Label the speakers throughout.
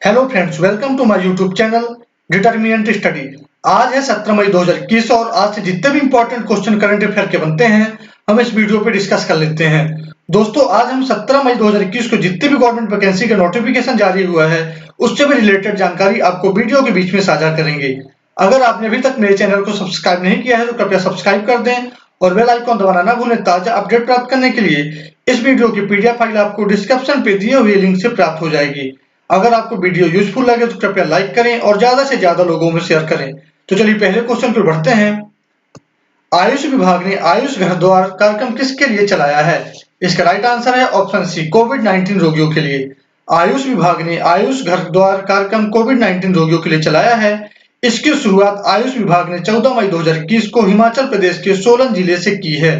Speaker 1: Hello friends, welcome to my YouTube channel determinant study. आज है 17 मई 2021 और आज से जितने भी इंपॉर्टेंट क्वेश्चन करंट अफेयर के बनते हैं हम इस वीडियो पे डिस्कस कर लेते हैं। दोस्तों, आज हम 17 मई 2021 को जितने भी गवर्नमेंट वैकेंसी का नोटिफिकेशन जारी हुआ है उससे भी रिलेटेड जानकारी आपको वीडियो के बीच में साझा करेंगे। अगर आपने अभी तक मेरे चैनल को सब्सक्राइब नहीं किया है तो कृपया सब्सक्राइब कर दें और बेल आइकॉन दबाना ना भूलें। ताजा अपडेट प्राप्त करने के लिए इस वीडियो की पीडीएफ फाइल आपको डिस्क्रिप्शन पे दिए हुए लिंक से प्राप्त हो जाएगी। अगर आपको वीडियो यूजफुल लगे तो कृपया लाइक करें और ज्यादा से ज्यादा लोगों में शेयर करें। तो चलिए पहले क्वेश्चन पर बढ़ते हैं। आयुष विभाग ने आयुष घर द्वार कार्यक्रम किसके लिए चलाया है? इसका राइट आंसर है ऑप्शन सी, कोविड-19 रोगियों के लिए। आयुष विभाग ने आयुष घर द्वार कार्यक्रम कोविड-19 रोगियों के लिए चलाया है। इसकी शुरुआत आयुष विभाग ने 14 मई 2021 को हिमाचल प्रदेश के सोलन जिले से की है।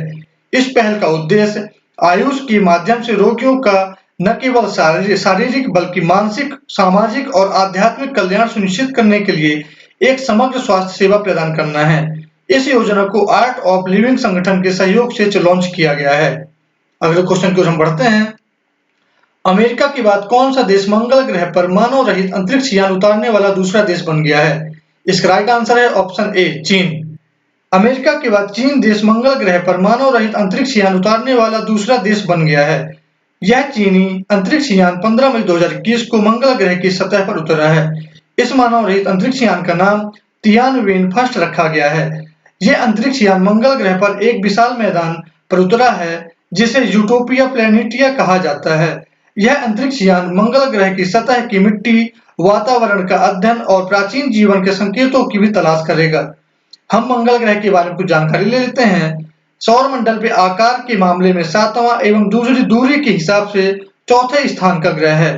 Speaker 1: इस पहल का उद्देश्य आयुष के माध्यम से रोगियों का न केवल शारीरिक बल्कि मानसिक, सामाजिक और आध्यात्मिक कल्याण सुनिश्चित करने के लिए एक समग्र स्वास्थ्य सेवा प्रदान करना है। इस योजना को आर्ट ऑफ लिविंग संगठन के सहयोग से लॉन्च किया गया है। अगले क्वेश्चन की ओर हम बढ़ते हैं। अमेरिका के बाद कौन सा देश मंगल ग्रह पर मानव रहित अंतरिक्ष यान उतारने वाला दूसरा देश बन गया है? इसका राइट आंसर है ऑप्शन ए, चीन। अमेरिका के बाद चीन देश मंगल ग्रह पर मानव रहित अंतरिक्ष यान उतारने वाला दूसरा देश बन गया है। यह चीनी अंतरिक्ष यान 15 मई 2021 को मंगल ग्रह की सतह पर उतरा है। इस मानव रहित अंतरिक्ष यान का नाम तियानवेन फर्स्ट रखा गया है। यह अंतरिक्ष यान मंगल ग्रह पर एक विशाल मैदान पर उतरा है जिसे यूटोपिया प्लैनेटिया कहा जाता है। यह अंतरिक्ष यान मंगल ग्रह की सतह की मिट्टी, वातावरण का अध्ययन और प्राचीन जीवन के संकेतों की भी तलाश करेगा। हम मंगल ग्रह के बारे में कुछ जानकारी ले लेते हैं। सौर मंडल पे आकार के मामले में 7वां एवं दूरी के हिसाब से चौथे स्थान का ग्रह है।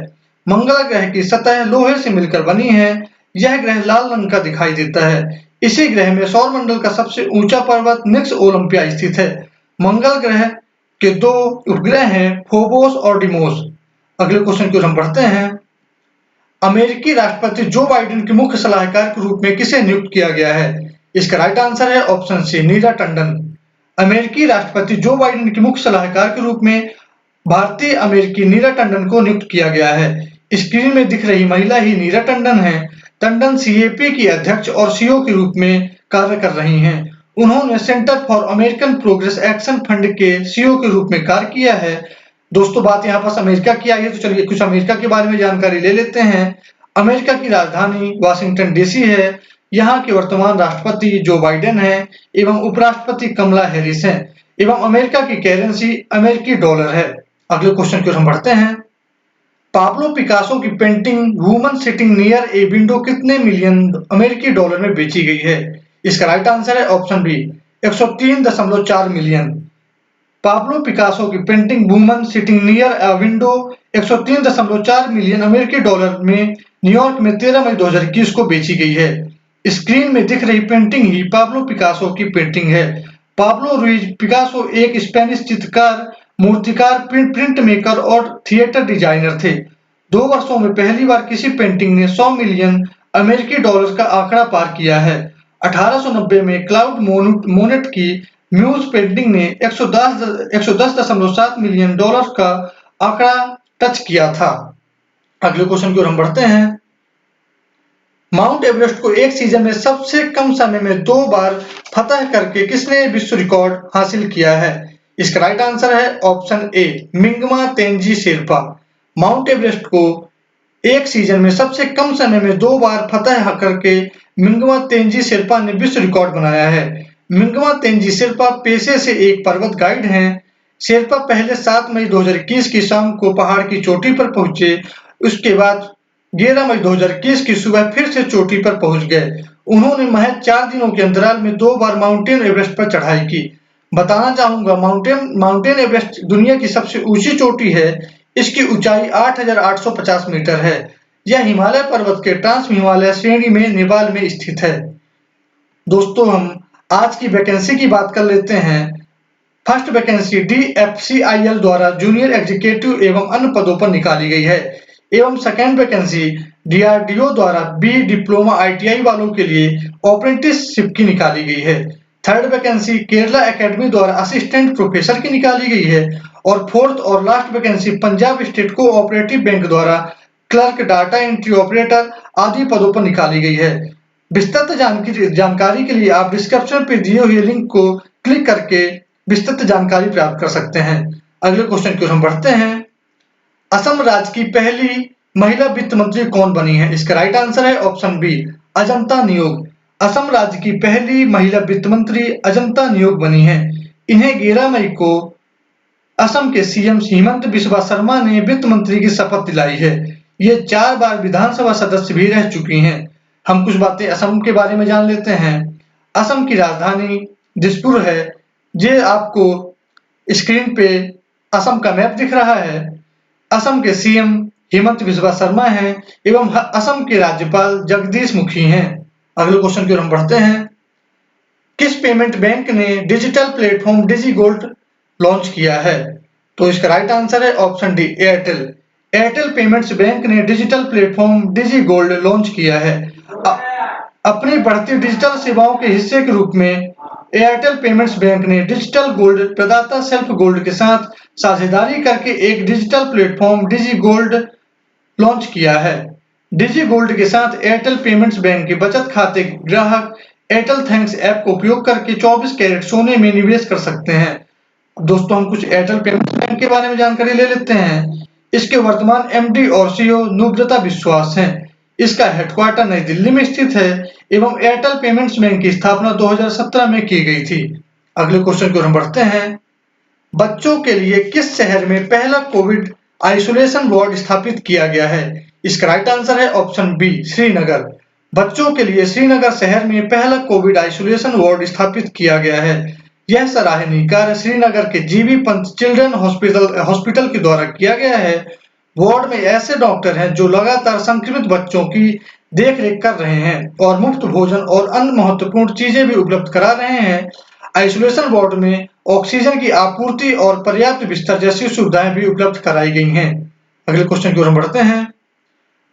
Speaker 1: मंगल ग्रह की सतह लोहे से मिलकर बनी है। यह ग्रह लाल रंग का दिखाई देता है। इसी ग्रह में सौर मंडल का सबसे ऊंचा पर्वत निक्स ओलंपिया स्थित है। मंगल ग्रह के दो उपग्रह हैं, फोबोस और डिमोस। अगले क्वेश्चन की ओर हम बढ़ते हैं। अमेरिकी राष्ट्रपति जो बाइडेन के मुख्य सलाहकार के रूप में किसे नियुक्त किया गया है? इसका राइट आंसर है ऑप्शन सी, नीरा टंडन। अमेरिकी राष्ट्रपति जो बाइडेन के मुख्य सलाहकार के रूप में भारतीय अमेरिकी नीरा टंडन को नियुक्त किया गया है। स्क्रीन में दिख रही महिला ही नीरा टंडन है। टंडन सीएपी की अध्यक्ष और सीईओ के रूप में कार्य कर रही हैं। उन्होंने centre for American progress action fund के सीईओ के रूप में कार्य किया है। दोस्तों, बात यहाँ पास अमेरिका की आई है तो चलिए कुछ अमेरिका के बारे में जानकारी ले लेते हैं। अमेरिका की राजधानी वाशिंगटन डीसी है। यहाँ के वर्तमान राष्ट्रपति जो बाइडेन है एवं उपराष्ट्रपति कमला हैरिस हैं एवं अमेरिका की करेंसी अमेरिकी डॉलर है। अगले क्वेश्चन की ओर हम बढ़ते हैं। पाब्लो पिकासो की painting woman sitting near a window कितने मिलियन अमेरिकी डॉलर में बेची गई है? इसका राइट आंसर है option B, 103.4 million. Pablo Picasso की painting woman sitting near a window 103.4 million अमेरिकी डॉलर में न्यूयॉर्क में 13 मई 2021 को बेची गई है। स्क्रीन में दिख रही पेंटिंग ही पाब्लो पिकासो की पेंटिंग है। पाब्लो रुइज पिकासो एक स्पेनिश चित्रकार, मूर्तिकार, प्रिंट मेकर और थिएटर डिजाइनर थे। 2 वर्षों में पहली बार किसी पेंटिंग ने 100 मिलियन अमेरिकी डॉलर का आंकड़ा पार किया है। 1890 में क्लाउड मोनेट की म्यूज पेंटिंग ने 110.7 मिलियन डॉलर का आंकड़ा टच किया था। अगले क्वेश्चन की ओर हम बढ़ते हैं। माउंट एवरेस्ट को एक सीजन में सबसे कम समय में 2 बार फतह करके किसने विश्व रिकॉर्ड हासिल किया है? इसका राइट आंसर है option A, Mingma Tenji Sherpa. Mount Everest को एक सीजन में सबसे कम समय में 2 बार फतह करके मिंगमा तेंजी शेरपा ने विश्व रिकॉर्ड बनाया है। मिंगमा तेंजी शेरपा पेशे से एक पर्वत गाइड हैं। शेरपा पहले 7 मई 2021 की शाम को पहाड़ की चोटी पर पहुंचे। उसके बाद 11 मई 2021 की सुबह फिर से चोटी पर पहुंच गए। उन्होंने महज 4 दिनों के अंतराल में 2 बार माउंटेन एवरेस्ट पर चढ़ाई की। बताना चाहूंगा, माउंटेन एवरेस्ट दुनिया की सबसे ऊंची चोटी है। इसकी ऊंचाई 8,850 मीटर है। यह हिमालय पर्वत के ट्रांस हिमालय श्रेणी में नेपाल में स्थित है। दोस्तों, हम आज की वैकेंसी की बात कर लेते हैं। फर्स्ट वैकेंसी DFCIL द्वारा जूनियर एग्जीक्यूटिव एवं अन्य पदों पर निकाली गई है एवं सेकेंड वैकेंसी DRDO द्वारा बी डिप्लोमा ITI वालों के लिए अप्रेंटिसशिप की निकाली गई है। थर्ड वैकेंसी केरला एकेडमी द्वारा असिस्टेंट प्रोफेसर की निकाली गई है और फोर्थ और last vacancy Punjab state cooperative bank द्वारा क्लर्क, डाटा एंट्री ऑपरेटर आदि पदों पर निकाली गई है। विस्तृत जानकारी के लिए आप डिस्क्रिप्शन पे दिए हुए लिंक को क्लिक करके विस्तृत जानकारी प्राप्त कर सकते हैं। अगले क्वेश्चन की ओर हम बढ़ते हैं। असम राज्य की पहली महिला वित्त मंत्री कौन बनी है? इसका राइट आंसर है ऑप्शन बी, अजंता नियोग। असम राज्य की पहली महिला वित्त मंत्री अजंता नियोग बनी है। इन्हें 11 मई को असम के सीएम हिमंत बिस्वा शर्मा ने वित्त मंत्री की शपथ दिलाई है। ये 4 बार विधानसभा सदस्य भी रह चुकी हैं। हम कुछ बातें असम के बारे में जान लेते हैं। असम की राजधानी दिसपुर है। ये आपको स्क्रीन पे असम का मैप दिख रहा है। असम के सीएम हिमंत बिस्वा शर्मा हैं एवं असम के राज्यपाल जगदीश मुखी हैं। अगले क्वेश्चन की ओर हम बढ़ते हैं। किस पेमेंट बैंक ने डिजिटल प्लेटफॉर्म डिजी गोल्ड लॉन्च किया है? तो इसका राइट आंसर है option D, Airtel. Airtel payments bank ने डिजिटल प्लेटफॉर्म डिजी गोल्ड लॉन्च किया है। अपनी बढ़ती डिजिटल सेवाओं के हिस्से के रूप में एयरटेल पेमेंट्स बैंक ने डिजिटल गोल्ड प्रदाता सेल्फ गोल्ड के साथ साझेदारी करके एक डिजिटल प्लेटफॉर्म डिजी गोल्ड लॉन्च किया है। डिजी गोल्ड के साथ एयरटेल पेमेंट्स बैंक के बचत खाते ग्राहक एयरटेल थैंक्स ऐप का उपयोग करके 24 कैरेट सोने में निवेश कर सकते हैं। दोस्तों, हम कुछ एयरटेल पेमेंट्स बैंक के बारे में जानकारी ले लेते हैं। इसके वर्तमान एमडी और सीईओ नुब्रता विश्वास हैं। इसका हेडक्वार्टर नई दिल्ली में स्थित है एवं एयरटेल पेमेंट्स बैंक की स्थापना 2017 में की गई थी। अगले क्वेश्चन की ओर हम बढ़ते हैं। बच्चों के लिए किस शहर में पहला कोविड आइसोलेशन वार्ड स्थापित किया गया है? इसका राइट आंसर है ऑप्शन बी, श्रीनगर। बच्चों के लिए श्रीनगर शहर में पहला कोविड आइसोलेशन वार्ड स्थापित किया गया है। यह सराहनीय कार्य श्रीनगर के जीबी पंत चिल्ड्रन हॉस्पिटल के द्वारा किया गया है। वार्ड में ऐसे डॉक्टर हैं जो लगातार संक्रमित बच्चों की देखरेख कर रहे हैं और मुफ्त भोजन और अन्य महत्वपूर्ण चीजें भी उपलब्ध करा रहे हैं। आइसोलेशन वार्ड में ऑक्सीजन की आपूर्ति और पर्याप्त बिस्तर जैसी सुविधाएं भी उपलब्ध कराई गई हैं। अगले क्वेश्चन की ओर हम बढ़ते हैं।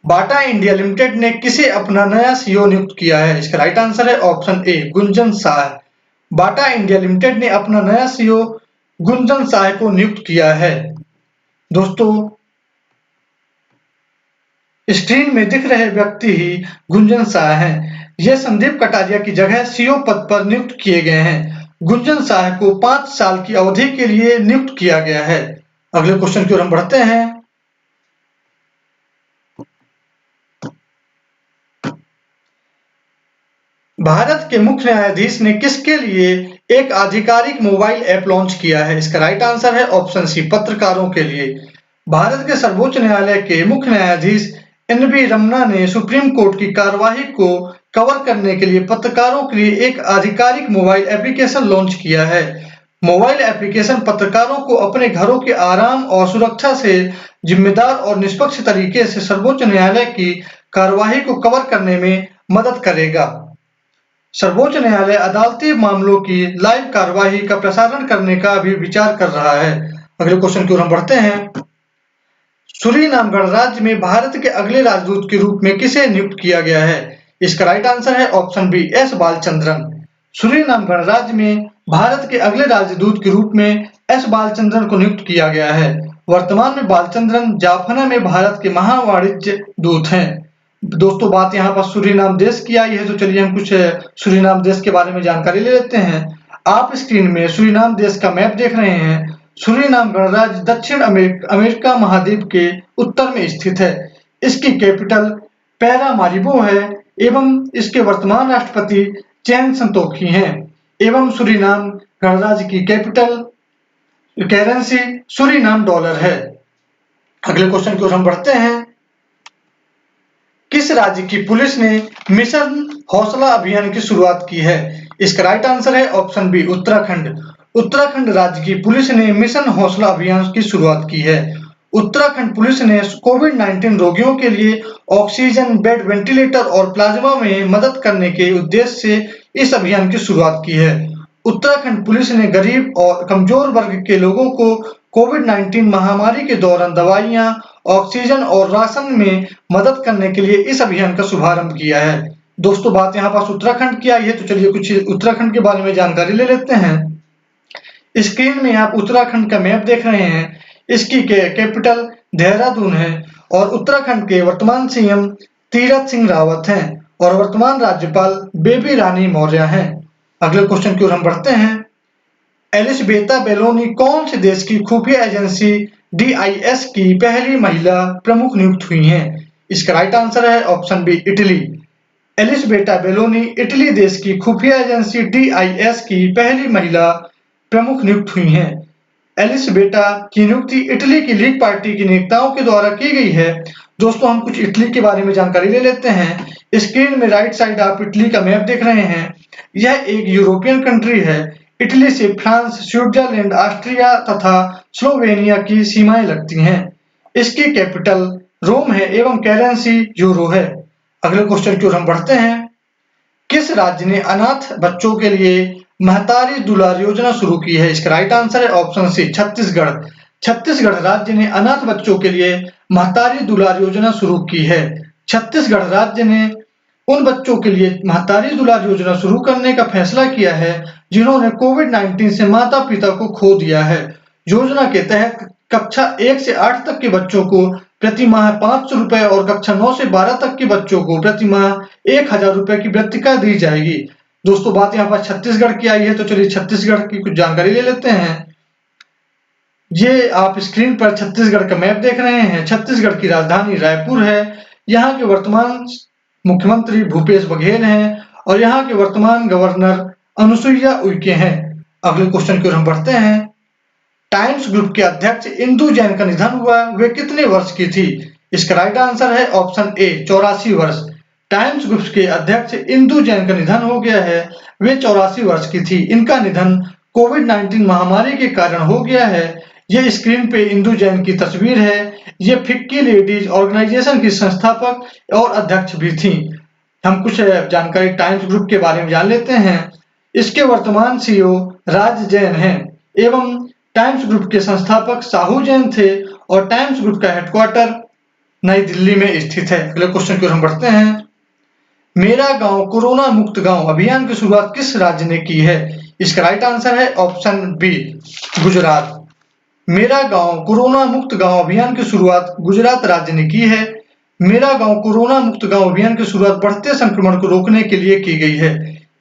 Speaker 1: बाटा इंडिया लिमिटेड ने किसे अपना नया सीईओ नियुक्त किया है? इसका राइट आंसर है ऑप्शन ए, Gunjan Sah. Bata India limited ने अपना नया सीईओ गुंजन साह को नियुक्त किया है। दोस्तों, स्क्रीन में दिख रहे व्यक्ति ही गुंजन साह हैं। ये संदीप कटारिया की जगह सीईओ पद पर नियुक्त किए गए हैं। गुंजन साह को 5 साल की अवधि के लिए नियुक्त किया गया है। अगले क्वेश्चन की ओर हम बढ़ते हैं। भारत के मुख्य न्यायाधीश ने किसके लिए एक आधिकारिक मोबाइल ऐप लॉन्च किया है? इसका राइट आंसर है ऑप्शन सी, पत्रकारों के लिए। भारत के सर्वोच्च न्यायालय के मुख्य न्यायाधीश एनवी रमन्ना ने सुप्रीम कोर्ट की कार्यवाही को कवर करने के लिए पत्रकारों के लिए एक आधिकारिक मोबाइल एप्लीकेशन लॉन्च किया है। मोबाइल एप्लीकेशन पत्रकारों को अपने घरों के आराम और सुरक्षा से जिम्मेदार और निष्पक्ष तरीके से सर्वोच्च न्यायालय की कार्यवाही को कवर करने में मदद करेगा। सर्वोच्च न्यायालय अदालती मामलों की लाइव कार्यवाही का प्रसारण करने का भी विचार कर रहा है। अगले क्वेश्चन की ओर हम बढ़ते हैं। सूरीनाम गणराज्य में भारत के अगले राजदूत के रूप में किसे नियुक्त किया गया है? इसका राइट आंसर है option B, S Balachandran. Suriname गणराज्य में भारत के अगले राजदूत के रूप में एस बालचंद्रन को नियुक्त किया गया है। वर्तमान में बालचंद्रन जाफना में भारत के महावाणिज्य दूत हैं। दोस्तों, बात यहाँ पर सूरीनाम देश की आई है, तो चलिए हम कुछ सूरीनाम देश के बारे में जानकारी ले लेते हैं। आप स्क्रीन में सूरीनाम देश का मैप देख रहे हैं। सूरीनाम गणराज्य दक्षिण अमेरिका महाद्वीप के उत्तर में स्थित है। इसकी कैपिटल पैरामारिबो है एवं इसके वर्तमान राष्ट्रपति चैन संतोखी हैं एवं सूरीनाम गणराज्य की कैपिटल करेंसी सूरीनाम डॉलर है। अगले क्वेश्चन की ओर हम बढ़ते हैं। किस राज्य की पुलिस ने मिशन हौसला अभियान की शुरुआत की है? इसका राइट आंसर है ऑप्शन बी, उत्तराखंड। उत्तराखंड राज्य की पुलिस ने मिशन हौसला अभियान की शुरुआत की है। उत्तराखंड पुलिस ने कोविड-19 रोगियों के लिए ऑक्सीजन बेड, वेंटिलेटर और प्लाज्मा में मदद करने के उद्देश्य से इस अभियान की शुरुआत की है। उत्तराखंड पुलिस ने गरीब और कमजोर वर्ग के लोगों को कोविड-19 महामारी के दौरान दवाइयां, ऑक्सीजन और राशन में मदद करने के लिए इस अभियान का शुभारंभ किया है। दोस्तों, बात यहाँ पास उत्तराखंड की आई है, तो चलिए कुछ उत्तराखंड के बारे में जानकारी ले लेते हैं। स्क्रीन में आप उत्तराखंड का मैप देख रहे हैं। इसकी कैपिटल देहरादून है और उत्तराखंड के वर्तमान सीएम तीरथ सिंह रावत हैं और वर्तमान राज्यपाल बेबी रानी मौर्य हैं। अगले क्वेश्चन की ओर हम बढ़ते हैं। एलिज़ाबेथा बेलोनी कौन से देश की खुफिया एजेंसी DIS की पहली महिला प्रमुख नियुक्त हुई हैं? इसका राइट आंसर है ऑप्शन बी, इटली। एलिज़ाबेथा बेलोनी इटली देश की खुफिया एजेंसी DIS की पहली महिला प्रमुख नियुक्त हुई हैं। एलिज़ाबेथा की नियुक्ति इटली की लीग पार्टी के नेताओं के द्वारा की गई है। दोस्तों, हम कुछ इटली के बारे में जानकारी ले लेते हैं। स्क्रीन में राइट साइड आप इटली का मैप देख रहे हैं। यह एक यूरोपियन कंट्री है। इटली से फ्रांस, स्विट्जरलैंड, ऑस्ट्रिया तथा स्लोवेनिया की सीमाएं लगती हैं। इसकी कैपिटल रोम है एवं करेंसी यूरो है। अगले क्वेश्चन की ओर हम बढ़ते हैं। किस राज्य ने अनाथ बच्चों के लिए महतारी दुलार योजना शुरू की है? इसका राइट आंसर है ऑप्शन सी, छत्तीसगढ़। छत्तीसगढ़ राज्य ने अनाथ बच्चों के लिए महतारी दुलार योजना शुरू की है। छत्तीसगढ़ राज्य ने उन बच्चों के लिए महतारी दुलार योजना शुरू करने का फैसला किया है जिन्होंने कोविड-19 से माता पिता को खो दिया है। योजना के तहत कक्षा 1 से 8 तक के बच्चों को प्रति माह 500 रुपए और कक्षा 9 से 12 तक के बच्चों को प्रति माह 1000 रुपए की वृत्तिका दी जाएगी। दोस्तों, बात यहाँ पर छत्तीसगढ़ की आई है, तो चलिए छत्तीसगढ़ की कुछ जानकारी ले लेते हैं। ये आप स्क्रीन पर छत्तीसगढ़ का मैप देख रहे हैं। छत्तीसगढ़ की राजधानी रायपुर है। यहाँ के वर्तमान मुख्यमंत्री भूपेश बघेल हैं और यहाँ के वर्तमान गवर्नर अनुसुईया उइके हैं। अगले क्वेश्चन की ओर हम बढ़ते हैं। टाइम्स ग्रुप के अध्यक्ष इंदु जैन का निधन हुआ, वे कितने वर्ष की थी? इसका राइट आंसर है ऑप्शन ए, 84 वर्ष। टाइम्स ग्रुप के अध्यक्ष इंदु जैन का निधन हो गया है, वे 84 वर्ष की थी। इनका निधन कोविड-19 महामारी के कारण हो गया है। ये स्क्रीन पे इंदु जैन की तस्वीर है। ये फिक्की लेडीज ऑर्गेनाइजेशन की संस्थापक और अध्यक्ष भी थी। हम कुछ जानकारी टाइम्स ग्रुप के बारे में जान लेते हैं। इसके वर्तमान CEO राज जैन हैं एवं टाइम्स ग्रुप के संस्थापक साहू जैन थे और टाइम्स ग्रुप का हेडक्वार्टर नई दिल्ली में स्थित है। अगले क्वेश्चन की ओर हम बढ़ते हैं। मेरा गांव कोरोना मुक्त गांव अभियान की शुरुआत किस राज्य ने की है? इसका राइट आंसर है ऑप्शन बी, गुजरात। मेरा गांव कोरोना मुक्त गांव अभियान की शुरुआत गुजरात राज्य ने की है। मेरा गांव कोरोना मुक्त गांव अभियान की शुरुआत बढ़ते संक्रमण को रोकने के लिए की गई है।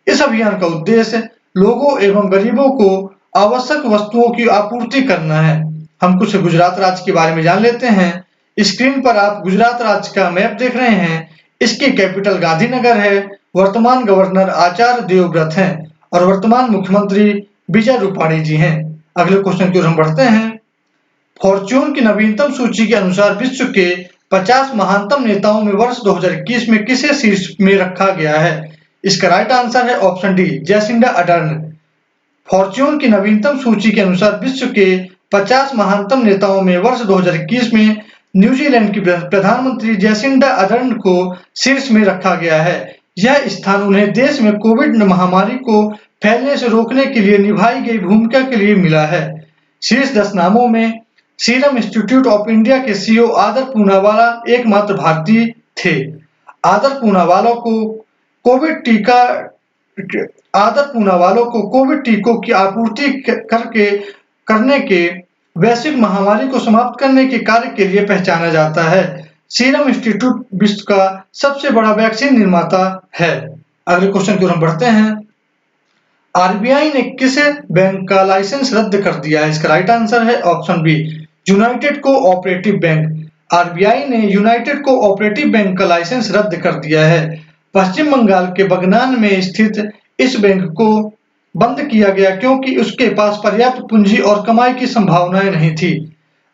Speaker 1: इस अभियान का उद्देश्य लोगों एवं गरीबों को आवश्यक वस्तुओं की आपूर्ति करना है। हम कुछ गुजरात राज्य के बारे में जान लेते हैं। स्क्रीन पर आप गुजरात राज्य का मैप देख रहे हैं। इसकी कैपिटल गांधीनगर है। वर्तमान गवर्नर आचार्य देवव्रत हैं और वर्तमान मुख्यमंत्री विजय रूपाणी जी हैं। अगले क्वेश्चन की ओर हम बढ़ते हैं। फॉर्च्यून की नवीनतम सूची के अनुसार विश्व के 50 महानतम नेताओं में वर्ष 2021 में किसे शीर्ष में रखा गया है? इसका राइट आंसर है option D, Jacinda Ardern. Fortune की नवीनतम सूची के अनुसार विश्व के 50 महानतम नेताओं में वर्ष 2021 में न्यूजीलैंड की प्रधानमंत्री जैसिंडा अर्डर्न को शीर्ष में रखा गया है। यह स्थान उन्हें देश में कोविड महामारी को फैलने से रोकने के लिए निभाई गई भूमिका के लिए मिला है। शीर्ष 10 नामों में सीरम इंस्टीट्यूट ऑफ इंडिया के CEO आदर पूनावाला एकमात्र भारतीय थे। आदर पूनावाला को कोविड टीकों की आपूर्ति करने के वैश्विक महामारी को समाप्त करने के कार्य के लिए पहचाना जाता है। सीरम इंस्टीट्यूट विश्व का सबसे बड़ा वैक्सीन निर्माता है। अगले क्वेश्चन की ओर हम बढ़ते हैं। RBI ने किस बैंक का लाइसेंस रद्द कर दिया है? इसका राइट आंसर है option B, United Cooperative Bank. RBI ने यूनाइटेड कोऑपरेटिव बैंक का लाइसेंस रद्द कर दिया है। पश्चिम बंगाल के बगनान में स्थित इस बैंक को बंद किया गया क्योंकि उसके पास पर्याप्त पूंजी और कमाई की संभावनाएं नहीं थी।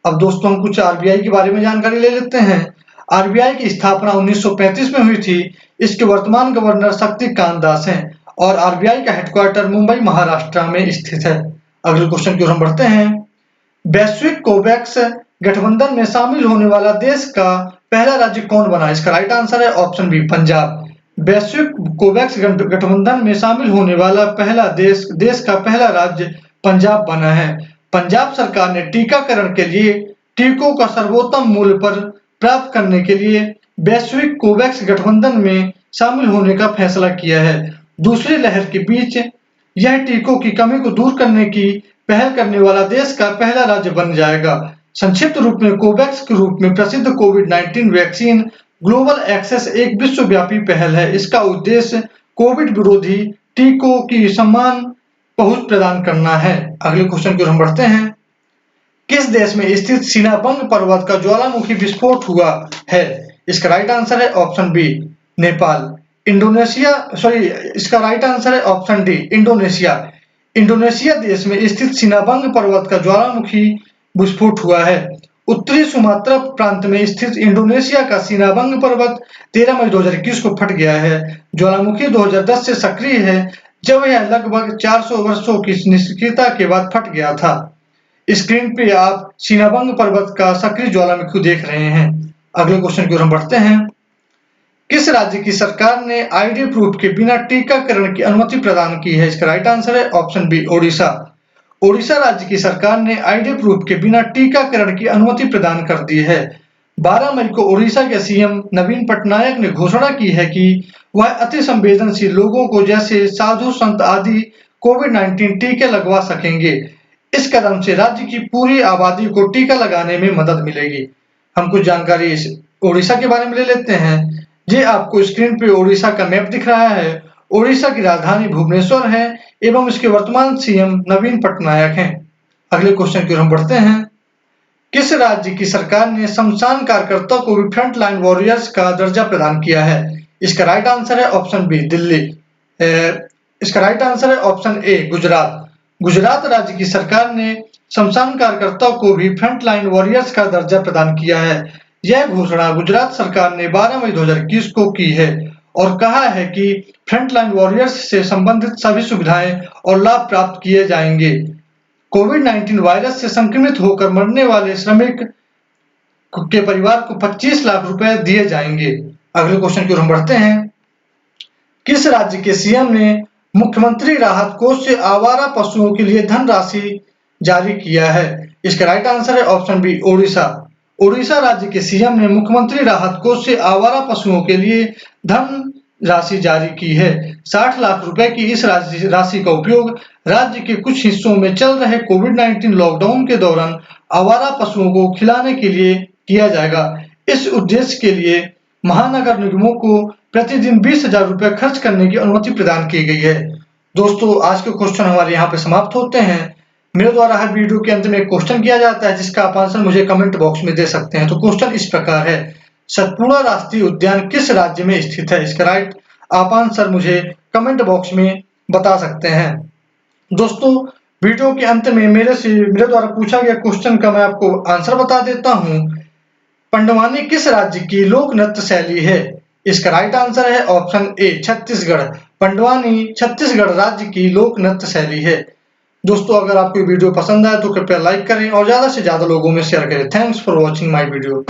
Speaker 1: अब दोस्तों, हम कुछ RBI के बारे में जानकारी ले लेते हैं। RBI की स्थापना 1935 में हुई थी। इसके वर्तमान गवर्नर शक्तिकांत दास हैं और RBI का हेडक्वार्टर मुंबई महाराष्ट्र में स्थित है। अगले क्वेश्चन की ओर हम बढ़ते हैं। वैश्विक कोवैक्स गठबंधन में शामिल होने वाला देश का पहला राज्य कौन बना? इसका राइट आंसर है ऑप्शन बी, पंजाब। वैश्विक कोवैक्स गठबंधन में शामिल होने वाला पहला देश का पहला राज्य पंजाब बना है। पंजाब सरकार ने टीकाकरण के लिए टीकों का सर्वोत्तम मूल्य पर प्राप्त करने के लिए वैश्विक कोवैक्स गठबंधन में शामिल होने का फैसला किया है। दूसरी लहर के बीच यह टीकों की कमी को दूर करने की पहल करने वाला देश का पहला राज्य बन जाएगा। संक्षिप्त रूप में कोवैक्स के रूप में प्रसिद्ध कोविड-19 वैक्सीन ग्लोबल एक्सेस एक विश्वव्यापी पहल है। इसका उद्देश्य कोविड विरोधी टीकों की समान पहुंच प्रदान करना है। अगले क्वेश्चन की ओर हम बढ़ते हैं। किस देश में स्थित सिनाबंग पर्वत का ज्वालामुखी विस्फोट हुआ है? इसका राइट आंसर है ऑप्शन बी नेपाल। इसका राइट आंसर है ऑप्शन डी इंडोनेशिया। इंडोनेशिया देश में स्थित सिनाबंग पर्वत का ज्वालामुखी विस्फोट हुआ है। उत्तरी सुमात्रा प्रांत में स्थित इंडोनेशिया का सिनाबंग पर्वत 13 मई 2021 को फट गया है। ज्वालामुखी 2010 से सक्रिय है, जब यह लगभग 400 वर्षों की निष्क्रियता के बाद फट गया था। स्क्रीन पे आप सिनाबंग पर्वत का सक्रिय ज्वालामुखी देख रहे हैं। अगले क्वेश्चन की ओर हम बढ़ते हैं। किस राज्य की सरकार ने आईडी प्रूफ के बिना टीकाकरण की अनुमति प्रदान की है? इसका राइट आंसर है ऑप्शन बी ओडिशा। ओडिशा राज्य की सरकार ने आईडी प्रूफ के बिना टीकाकरण की अनुमति प्रदान कर दी है। 12 मई को ओडिशा के सीएम नवीन पटनायक ने घोषणा की है कि वह अति संवेदनशील लोगों को जैसे साधु संत आदि कोविड-19 टीके लगवा सकेंगे। इस कदम से राज्य की पूरी आबादी को टीका लगाने में मदद मिलेगी। हम कुछ जानकारी इस ओडिशा के बारे में ले लेते हैं। ये आपको स्क्रीन पे ओडिशा का मैप दिख रहा है। ओडिशा की राजधानी भुवनेश्वर है एवं इसके वर्तमान सीएम नवीन पटनायक हैं। अगले क्वेश्चन की ओर हम बढ़ते हैं। किस राज्य की सरकार ने शमशान कार्यकर्ताओं को फ्रंट लाइन वॉरियर्स का दर्जा प्रदान किया है? इसका राइट आंसर है ऑप्शन बी दिल्ली। इसका राइट आंसर है ऑप्शन ए गुजरात। गुजरात राज्य की सरकार ने शमशान कार्यकर्ताओं को भी फ्रंट लाइन वॉरियर्स का दर्जा प्रदान किया है। यह घोषणा गुजरात सरकार ने 12 मई 2021 को की है और कहा है कि फ्रंट लाइन वॉरियर्स से संबंधित सभी सुविधाएं और लाभ प्राप्त किए जाएंगे। कोविड-19 वायरस से संक्रमित होकर मरने वाले श्रमिक के परिवार को 25 लाख रुपए दिए जाएंगे। अगले क्वेश्चन की ओर हम बढ़ते हैं। किस राज्य के सीएम ने मुख्यमंत्री राहत कोष से आवारा पशुओं के लिए धनराशि जारी किया है? इसका राइट आंसर है ऑप्शन बी ओडिशा। ओडिशा राज्य के सीएम ने मुख्यमंत्री राहत कोष से आवारा पशुओं के लिए धन राशि जारी की है। 60 लाख रुपए की इस राशि का उपयोग राज्य के कुछ हिस्सों में चल रहे कोविड-19 लॉकडाउन के दौरान आवारा पशुओं को खिलाने के लिए किया जाएगा। इस उद्देश्य के लिए महानगर निगमों को प्रतिदिन 20,000 रुपए खर्च करने की अनुमति प्रदान की गई है। दोस्तों, आज के क्वेश्चन हमारे यहाँ पे समाप्त होते हैं। मेरे द्वारा हर वीडियो के अंत में एक क्वेश्चन किया जाता है, जिसका आप आंसर मुझे कमेंट बॉक्स में दे सकते हैं। तो क्वेश्चन इस प्रकार है, सतपुड़ा राष्ट्रीय उद्यान किस राज्य में स्थित है? इसका राइट आप आंसर मुझे कमेंट बॉक्स में बता सकते हैं। दोस्तों, वीडियो के अंत में मेरे द्वारा पूछा गया क्वेश्चन का मैं आपको आंसर बता देता हूँ। पंडवानी किस राज्य की लोक नृत्य शैली है? इसका राइट आंसर है ऑप्शन ए छत्तीसगढ़। पंडवानी छत्तीसगढ़ राज्य की लोक नृत्य शैली है। दोस्तों, अगर आपको वीडियो पसंद आए तो कृपया लाइक करें और ज्यादा से ज्यादा लोगों में शेयर करें। Thanks for watching my video.